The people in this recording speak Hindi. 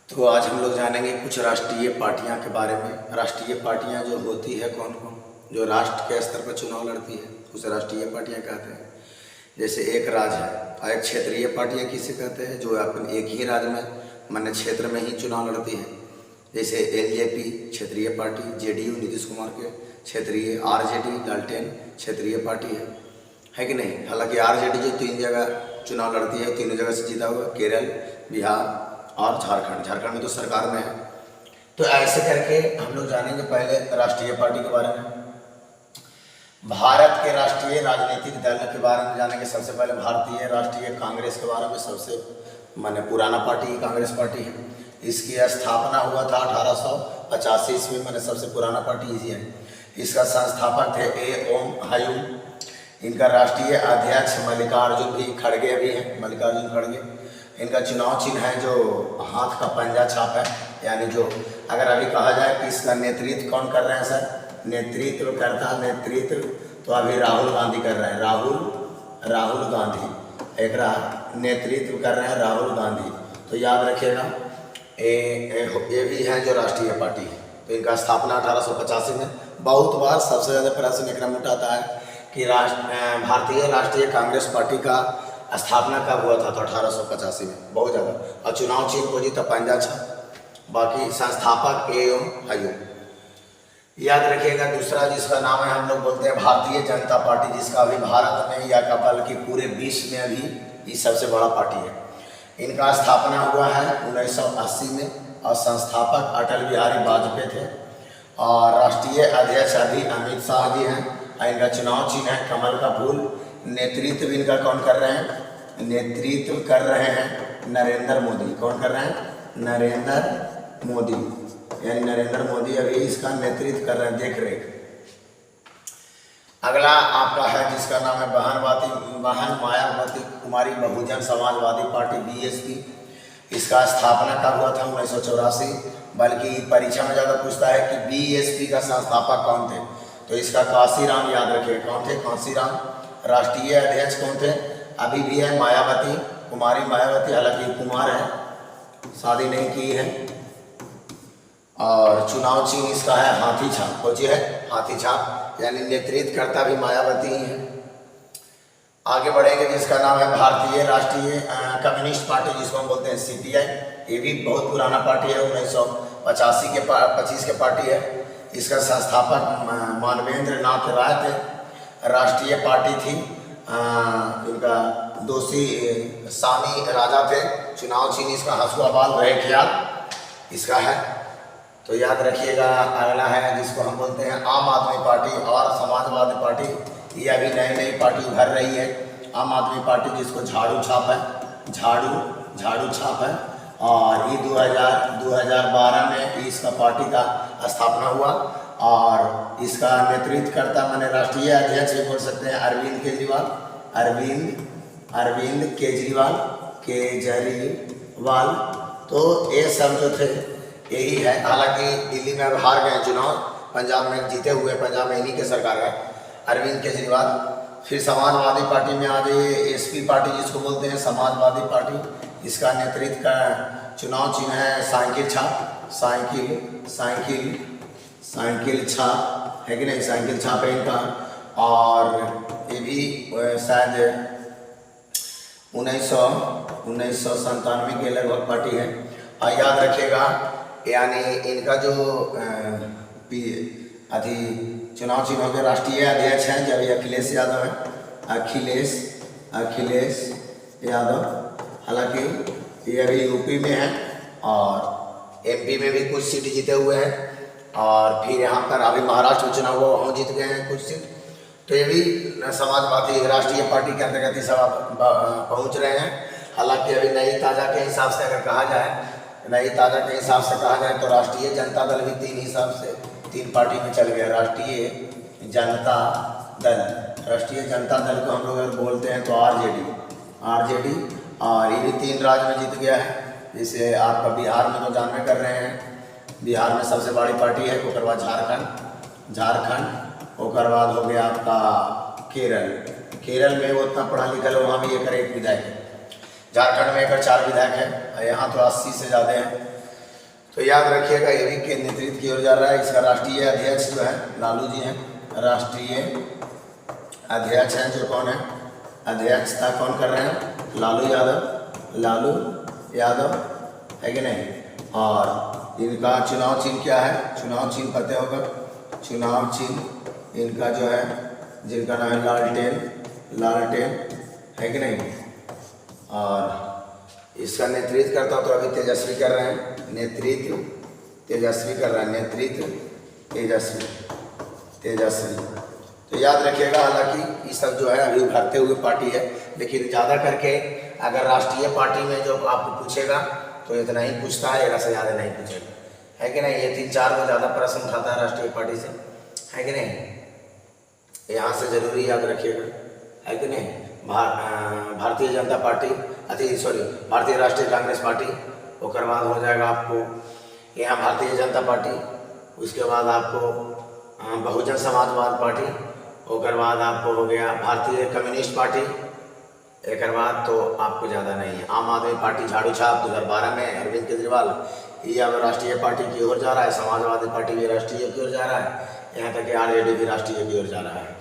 तो आज हम लोग जानेंगे कुछ राष्ट्रीय पार्टियां के बारे में। राष्ट्रीय पार्टियां जो होती है कौन कौन, जो राष्ट्र के स्तर पर चुनाव लड़ती है उसे राष्ट्रीय पार्टियां कहते हैं। जैसे एक राज्य है और एक क्षेत्रीय पार्टियां किसे कहते हैं, जो अपने एक ही राज्य में मान्य क्षेत्र में ही चुनाव लड़ती है। जैसे एलजेपी क्षेत्रीय पार्टी, जेडीयू नीतीश कुमार के क्षेत्रीय, आरजेडी लालटेन क्षेत्रीय पार्टी है कि नहीं। हालांकि आरजेडी जो 3 जगह चुनाव लड़ती है, तीनों जगह से जीता हुआ, केरल, बिहार और झारखंड। झारखंड में तो सरकार में है। तो ऐसे करके हम लोग जानेंगे पहले राष्ट्रीय पार्टी के बारे में। भारत के राष्ट्रीय राजनीतिक दल के बारे में जानेंगे। सबसे पहले भारतीय राष्ट्रीय कांग्रेस के बारे में। सबसे माने पुराना पार्टी कांग्रेस पार्टी है। इसकी स्थापना हुआ था 1885 ईस्वी में। सबसे पुराना पार्टी इसी है। इसका संस्थापक थे ए ओम हयूम। इनका राष्ट्रीय अध्यक्ष मल्लिकार्जुन भी खड़गे भी हैं, मल्लिकार्जुन खड़गे। इनका चुनाव चिन्ह है जो हाथ का पंजा छाप है, यानी जो अगर अभी कहा जाए कि इसका नेतृत्व कौन कर रहे हैं सर, नेतृत्व तो अभी राहुल गांधी कर रहे हैं। राहुल गांधी एक नेतृत्व कर रहे हैं, राहुल गांधी। तो याद रखिएगा ये भी है जो राष्ट्रीय पार्टी है। तो इनका स्थापना 1885 में। बहुत बार सबसे ज़्यादा प्रश्न एक नंबर आता है कि भारतीय राष्ट्रीय कांग्रेस पार्टी का स्थापना कब हुआ था, तो 1885 में, बहुत ज़्यादा। और चुनाव चिन्ह को जी तो पंजा छाप। बाकी संस्थापक एओम हयूम। याद रखिएगा दूसरा जिसका नाम है हम लोग बोलते हैं भारतीय जनता पार्टी, जिसका अभी भारत में या बल्कि पूरे विश्व में अभी ये सबसे बड़ा पार्टी है। इनका स्थापना हुआ है 1980 में और संस्थापक अटल बिहारी वाजपेयी थे और राष्ट्रीय अध्यक्ष अभी अमित शाह जी हैं। इनका चुनाव चिन्ह है कमल का फूल। नेतृत्व इनका कौन कर रहे हैं, नेतृत्व कर रहे हैं नरेंद्र मोदी। कौन कर रहे हैं, नरेंद्र मोदी, यानी नरेंद्र मोदी अभी इसका नेतृत्व कर रहे हैं, देख रेख। अगला आपका है जिसका नाम है बहन मायावती कुमारी बहुजन समाजवादी पार्टी बीएसपी। इसका स्थापना कब हुआ था, 1984। बल्कि परीक्षा में ज़्यादा पूछता है कि बीएसपी का संस्थापक कौन थे, तो इसका कांशीराम याद रखिए। कौन थे, कांशीराम। राष्ट्रीय अध्यक्ष कौन थे, अभी भी है मायावती कुमारी मायावती, हालांकि कुमार है, शादी नहीं की है। और चुनाव चिन्ह इसका है हाथी छाप। कौन है, हाथी छाप, यानी नेतृत्व करता भी मायावती ही है। आगे बढ़ेंगे जिसका नाम है भारतीय राष्ट्रीय कम्युनिस्ट पार्टी, जिसको हम बोलते हैं सीपीआई। ये भी बहुत पुराना पार्टी है, 1985 के 25 के पार्टी है। इसका संस्थापक मानवेंद्र नाथ राय थे। राष्ट्रीय पार्टी थी। इनका दोषी सानी राजा थे। चुनाव चिन्ह इसका हसुआ बाल रहे ख्याल इसका है। तो याद रखिएगा। अगला है जिसको हम बोलते हैं आम आदमी पार्टी और समाजवादी पार्टी। ये अभी नई पार्टी उभर रही है। आम आदमी पार्टी जिसको झाड़ू छाप है, झाड़ू छाप है। और ये 2012 में इसका पार्टी का स्थापना हुआ और इसका नेतृत्व करता मैंने राष्ट्रीय अध्यक्ष भी बोल सकते हैं अरविंद केजरीवाल। तो ये सब जो थे यही है। हालांकि दिल्ली में अब हार गए चुनाव, पंजाब में जीते हुए, पंजाब में इन्हीं के सरकार है अरविंद केजरीवाल। फिर समाजवादी पार्टी में आ जाइए, एसपी पार्टी जिसको बोलते हैं समाजवादी पार्टी। इसका नेतृत्व का चुनाव चिन्ह है साइकिल छाप। साइकिल छाप है कि नहीं, साइकिल छाप है इनका। और ये भी शायद 1997 के लगभग पार्टी है। और याद रखिएगा, यानी इनका जो चुनाव चिन्ह हो गया राष्ट्रीय अध्यक्ष हैं जब अखिलेश यादव है, अखिलेश यादव। हालांकि ये अभी यूपी में है और एमपी में भी कुछ सीट जीते हुए हैं। और फिर यहाँ पर अभी महाराष्ट्र में चुनाव हुआ, वहाँ जीत गए हैं कुछ सीट। तो ये भी समाजवादी राष्ट्रीय पार्टी के अंतर्गत ही सब पहुँच रहे हैं। हालांकि अभी नई ताज़ा के हिसाब से अगर कहा जाए, नई ताज़ा के हिसाब से कहा जाए तो राष्ट्रीय जनता दल भी 3 पार्टी में चल गया। राष्ट्रीय जनता दल को हम लोग अगर बोलते हैं तो आरजेडी। और ये भी 3 राज्य में जीत गया है। जैसे आपका बिहार में तो जानवे कर रहे हैं, बिहार में सबसे बड़ी पार्टी है। उसके बाद झारखंड, उसके बाद हो गया आपका केरल में वो उतना पढ़ा लिखा है, वहाँ भी एक विधायक है। झारखंड में एक 4 विधायक है, यहाँ तो 80 से ज़्यादा हैं। तो याद रखिएगा ये भी केंद्र नेतृत्व की ओर जा रहा है। इसका राष्ट्रीय अध्यक्ष जो है लालू जी हैं, राष्ट्रीय अध्यक्ष हैं। जो कौन है, अध्यक्षता कौन कर रहे हैं, लालू यादव, लालू यादव है कि नहीं। और इनका चुनाव चिन्ह क्या है, चुनाव चिन्ह पता होगा, चुनाव चिन्ह इनका जो है, जिनका नाम है लालटेन, लालटेन है कि नहीं। और इसका नेतृत्व करता हूँ तो अभी तेजस्वी कर रहे हैं, नेतृत्व तेजस्वी कर रहे हैं, नेतृत्व तेजस्वी, तेजस्वी। तो याद रखिएगा, हालांकि ये सब जो है अभी उभरते हुए पार्टी है, लेकिन ज़्यादा करके अगर राष्ट्रीय पार्टी में जो आपको पूछेगा तो इतना ही पूछता है, एक से ज़्यादा नहीं पूछेगा, है कि नहीं। ये 3-4 में ज़्यादा प्रश्न उठाता है राष्ट्रीय पार्टी से, है कि नहीं। यहाँ से जरूरी याद रखिएगा, है कि नहीं। भारतीय जनता पार्टी, भारतीय राष्ट्रीय कांग्रेस पार्टी, उसके बाद हो जाएगा आपको यहाँ भारतीय जनता पार्टी, उसके बाद आपको बहुजन समाजवाद पार्टी, उसके बाद आपको हो गया भारतीय कम्युनिस्ट पार्टी, एक बाद तो आपको ज़्यादा नहीं है। आम आदमी पार्टी झाड़ू छाप 2012 में अरविंद केजरीवाल, ये अब राष्ट्रीय पार्टी की ओर जा रहा है। समाजवादी पार्टी भी राष्ट्रीय की ओर जा रहा है, यहाँ तक कि आरजेडी भी राष्ट्रीय की ओर जा रहा है।